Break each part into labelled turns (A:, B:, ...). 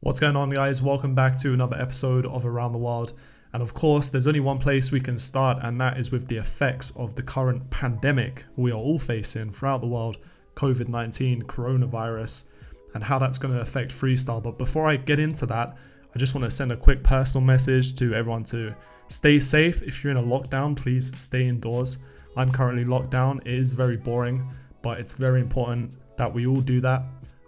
A: What's going on, guys? Welcome back to another episode of Around the World. And of course, there's only one place we can start, and that is with the effects of the current pandemic we are all facing throughout the world, COVID-19, coronavirus, and how that's going to affect freestyle. But before I get into that, I just want to send a quick personal message to everyone to stay safe. If you're in a lockdown, please stay indoors. I'm currently locked down. It is very boring, but it's very important that we all do that.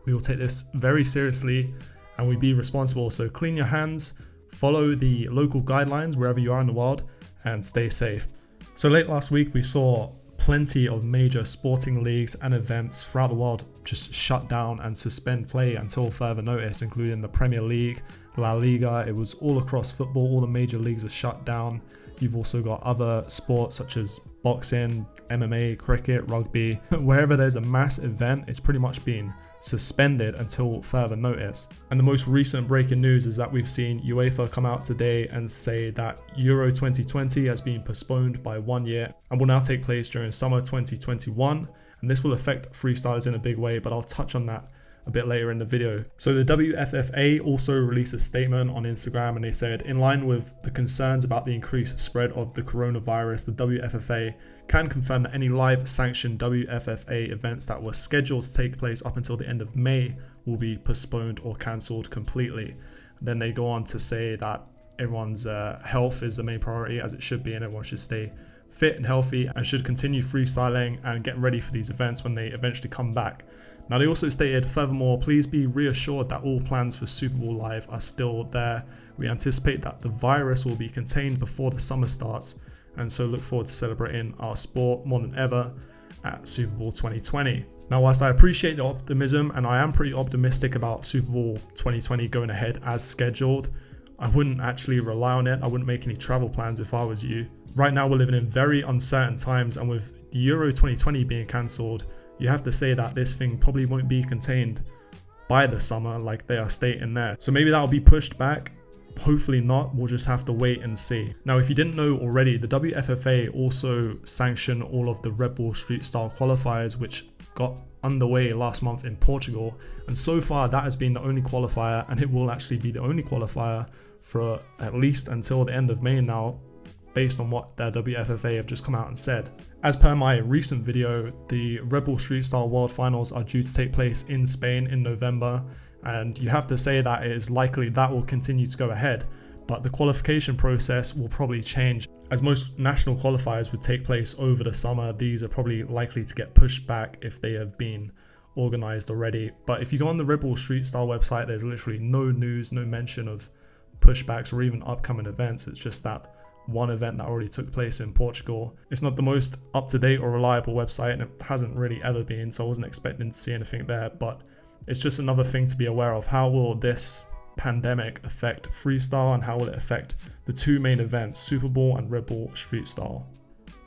A: We will take this very seriously and we be responsible. So clean your hands, follow the local guidelines wherever you are in the world, and stay safe. So late last week, we saw plenty of major sporting leagues and events throughout the world just shut down and suspend play until further notice, including the Premier League, La Liga. It was all across football. All the major leagues are shut down. You've also got other sports such as boxing, MMA, cricket, rugby. Wherever there's a mass event, it's pretty much been suspended until further notice. And the most recent breaking news is that we've seen UEFA come out today and say that Euro 2020 has been postponed by 1 year and will now take place during summer 2021. And this will affect freestylers in a big way, but I'll touch on that a bit later in the video. So the WFFA also released a statement on Instagram, and they said, in line with the concerns about the increased spread of the coronavirus, the WFFA can confirm that any live sanctioned WFFA events that were scheduled to take place up until the end of May will be postponed or cancelled completely. Then they go on to say that everyone's health is the main priority, as it should be, and everyone should stay fit and healthy and should continue freestyling and getting ready for these events when they eventually come back. Now, they also stated, furthermore, please be reassured that all plans for Super Bowl Live are still there. We anticipate that the virus will be contained before the summer starts, and so look forward to celebrating our sport more than ever at Super Bowl 2020. Now, whilst I appreciate the optimism, and I am pretty optimistic about Super Bowl 2020 going ahead as scheduled, I wouldn't actually rely on it. I wouldn't make any travel plans if I was you. Right now, we're living in very uncertain times, and with the Euro 2020 being cancelled, you have to say that this thing probably won't be contained by the summer like they are stating there. So maybe that'll be pushed back. Hopefully not. We'll just have to wait and see. Now, if you didn't know already, the WFFA also sanctioned all of the Red Bull Street Style qualifiers, which got underway last month in Portugal. And so far, that has been the only qualifier, and it will actually be the only qualifier for at least until the end of May now, based on what the WFFA have just come out and said. As per my recent video, the Red Bull Street Style World Finals are due to take place in Spain in November, and you have to say that it is likely that will continue to go ahead, but the qualification process will probably change. As most national qualifiers would take place over the summer, these are probably likely to get pushed back if they have been organized already. But if you go on the Red Bull Street Style website, there's literally no news, no mention of pushbacks or even upcoming events. It's just that one event that already took place in Portugal. It's not the most up-to-date or reliable website, and it hasn't really ever been, so I wasn't expecting to see anything there, but it's just another thing to be aware of. How will this pandemic affect freestyle, and how will it affect the two main events, Super Bowl and Red Bull Street Style?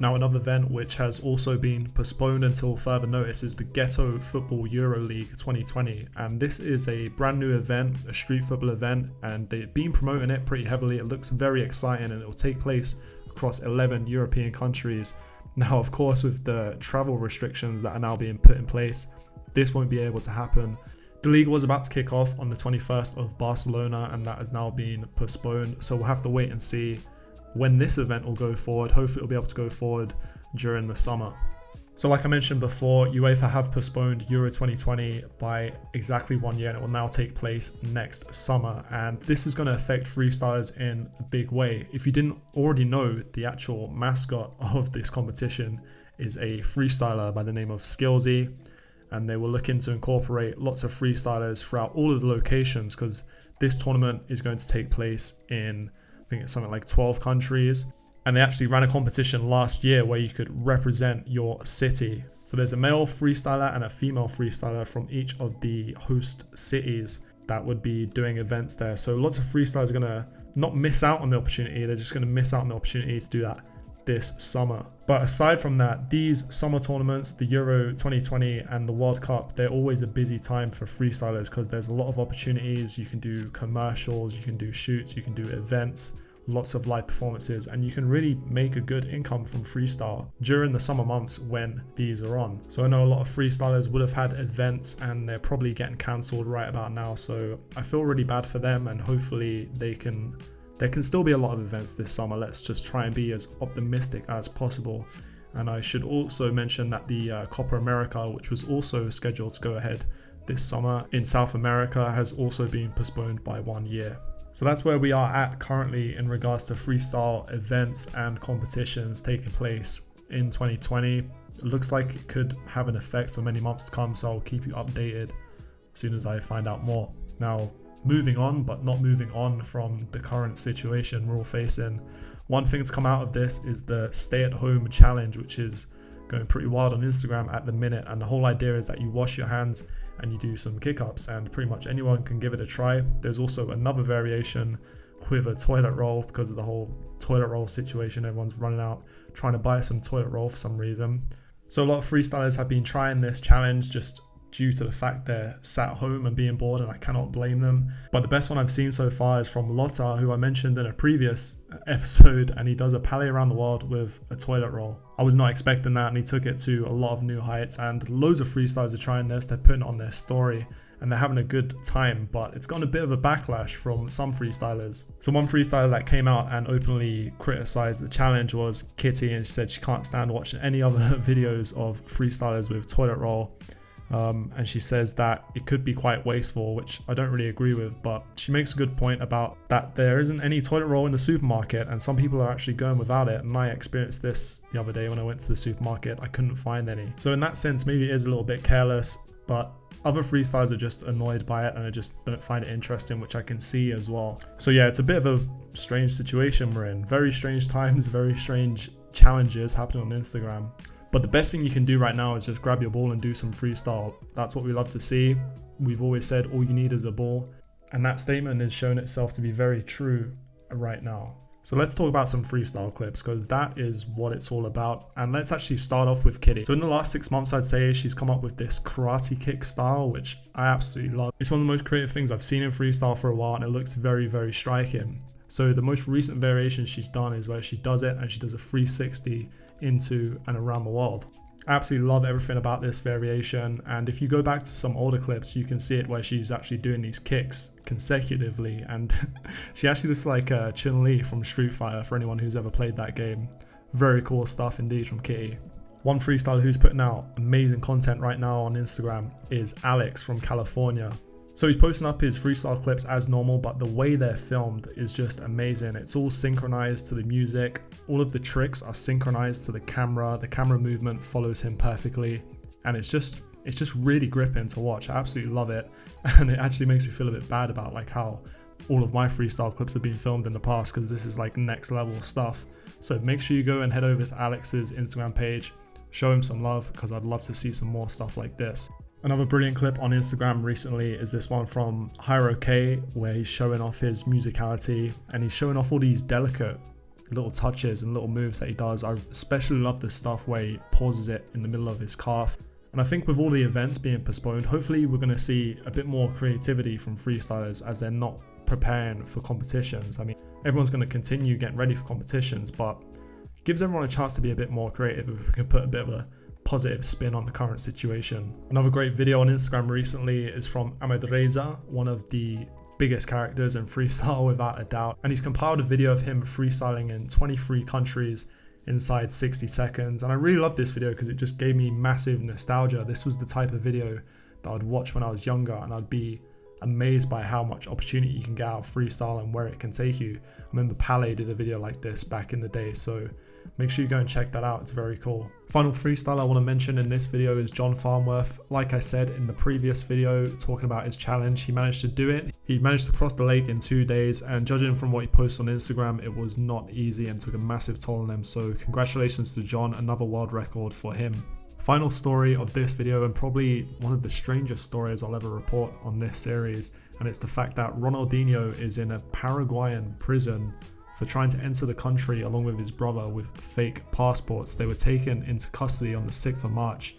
A: Now, another event which has also been postponed until further notice is the Ghetto Football Euro League 2020. And this is a brand new event, a street football event, and they've been promoting it pretty heavily. It looks very exciting, and it will take place across 11 European countries. Now, of course, with the travel restrictions that are now being put in place, this won't be able to happen. The league was about to kick off on the 21st of Barcelona, and that has now been postponed. So we'll have to wait and see when this event will go forward. Hopefully it'll be able to go forward during the summer. So like I mentioned before, UEFA have postponed Euro 2020 by exactly 1 year, and it will now take place next summer. And this is going to affect freestylers in a big way. If you didn't already know, the actual mascot of this competition is a freestyler by the name of Skillsy, and they were looking to incorporate lots of freestylers throughout all of the locations, because this tournament is going to take place in, I think it's something like 12 countries. And they actually ran a competition last year where you could represent your city. So there's a male freestyler and a female freestyler from each of the host cities that would be doing events there. So lots of freestylers are going to not miss out on the opportunity. They're just going to miss out on the opportunity to do that this summer. But aside from that, these summer tournaments, the Euro 2020 and the World Cup, they're always a busy time for freestylers because there's a lot of opportunities. You can do commercials, you can do shoots, you can do events, lots of live performances, and you can really make a good income from freestyle during the summer months when these are on. So I know a lot of freestylers would have had events and they're probably getting cancelled right about now, so I feel really bad for them, and hopefully there can still be a lot of events this summer. Let's just try and be as optimistic as possible. And I should also mention that the Copa America, which was also scheduled to go ahead this summer in South America, has also been postponed by 1 year. So that's where we are at currently in regards to freestyle events and competitions taking place in 2020. It looks like it could have an effect for many months to come, so I'll keep you updated as soon as I find out more. Now, moving on, but not moving on from the current situation we're all facing. One thing that's come out of this is the stay-at-home challenge, which is going pretty wild on Instagram at the minute. And the whole idea is that you wash your hands and you do some kick-ups, and pretty much anyone can give it a try. There's also another variation with a toilet roll because of the whole toilet roll situation. Everyone's running out trying to buy some toilet roll for some reason. So a lot of freestylers have been trying this challenge just due to the fact they're sat home and being bored, and I cannot blame them. But the best one I've seen so far is from Lotta, who I mentioned in a previous episode, and he does a pallet around the world with a toilet roll. I was not expecting that, and he took it to a lot of new heights, and loads of freestylers are trying this. They're putting it on their story and they're having a good time, but it's gotten a bit of a backlash from some freestylers. So one freestyler that came out and openly criticized the challenge was Kitty, and she said she can't stand watching any other videos of freestylers with toilet roll. And she says that it could be quite wasteful, which I don't really agree with, but she makes a good point about that there isn't any toilet roll in the supermarket and some people are actually going without it. And I experienced this the other day when I went to the supermarket. I couldn't find any. So in that sense, maybe it is a little bit careless, but other freestylers are just annoyed by it and I just don't find it interesting, which I can see as well. So yeah, it's a bit of a strange situation we're in. Very strange times, very strange challenges happening on Instagram. But the best thing you can do right now is just grab your ball and do some freestyle. That's what we love to see. We've always said all you need is a ball. And that statement has shown itself to be very true right now. So let's talk about some freestyle clips because that is what it's all about. And let's actually start off with Kitty. So in the last 6 months, I'd say she's come up with this karate kick style, which I absolutely love. It's one of the most creative things I've seen in freestyle for a while, and it looks very, very striking. So the most recent variation she's done is where she does it and she does a 360 into and around the world. I absolutely love everything about this variation, and if you go back to some older clips you can see it where she's actually doing these kicks consecutively, and she actually looks like Chun-Li from Street Fighter for anyone who's ever played that game. Very cool stuff indeed from Kitty. One freestyler who's putting out amazing content right now on Instagram is Alex from California. So he's posting up his freestyle clips as normal, but the way they're filmed is just amazing. It's all synchronized to the music. All of the tricks are synchronized to the camera. The camera movement follows him perfectly. And it's just really gripping to watch. I absolutely love it. And it actually makes me feel a bit bad about like how all of my freestyle clips have been filmed in the past, because this is like next level stuff. So make sure you go and head over to Alex's Instagram page, show him some love, because I'd love to see some more stuff like this. Another brilliant clip on Instagram recently is this one from Hyro K, where he's showing off his musicality and he's showing off all these delicate little touches and little moves that he does. I especially love the stuff where he pauses it in the middle of his calf. And I think with all the events being postponed, hopefully we're going to see a bit more creativity from freestylers as they're not preparing for competitions. I mean, everyone's going to continue getting ready for competitions, but it gives everyone a chance to be a bit more creative if we can put a bit of a positive spin on the current situation. Another great video on Instagram recently is from Ahmed Reza, one of the biggest characters in freestyle without a doubt, and he's compiled a video of him freestyling in 23 countries inside 60 seconds. And I really love this video because it just gave me massive nostalgia. This was the type of video that I'd watch when I was younger, and I'd be amazed by how much opportunity you can get out of freestyle and where it can take you. I remember Palais did a video like this back in the day, so make sure you go and check that out. It's very cool. Final freestyle I want to mention in this video is John Farnworth. Like I said in the previous video talking about his challenge, he managed to do it. He managed to cross the lake in 2 days, and judging from what he posted on Instagram, it was not easy and took a massive toll on him. So congratulations to John, another world record for him. Final story of this video, and probably one of the strangest stories I'll ever report on this series, and it's the fact that Ronaldinho is in a Paraguayan prison for trying to enter the country along with his brother with fake passports. They were taken into custody on the 6th of March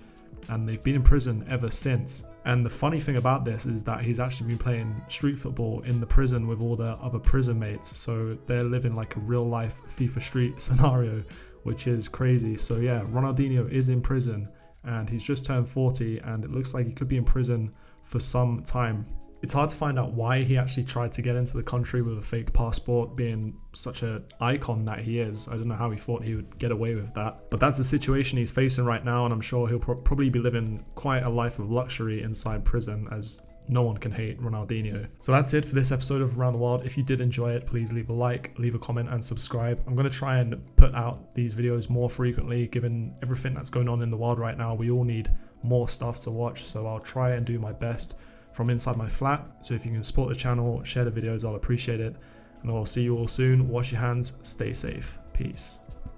A: and they've been in prison ever since. And the funny thing about this is that he's actually been playing street football in the prison with all the other prison mates. So they're living like a real life FIFA Street scenario, which is crazy. So yeah, Ronaldinho is in prison and he's just turned 40 and it looks like he could be in prison for some time. It's hard to find out why he actually tried to get into the country with a fake passport, being such an icon that he is. I don't know how he thought he would get away with that. But that's the situation he's facing right now, and I'm sure he'll probably be living quite a life of luxury inside prison, as no one can hate Ronaldinho. So that's it for this episode of Around the World. If you did enjoy it, please leave a like, leave a comment and subscribe. I'm going to try and put out these videos more frequently, given everything that's going on in the world right now. We all need more stuff to watch, so I'll try and do my best from inside my flat. So if you can support the channel, share the videos, I'll appreciate it. And I'll see you all soon. Wash your hands, stay safe. Peace.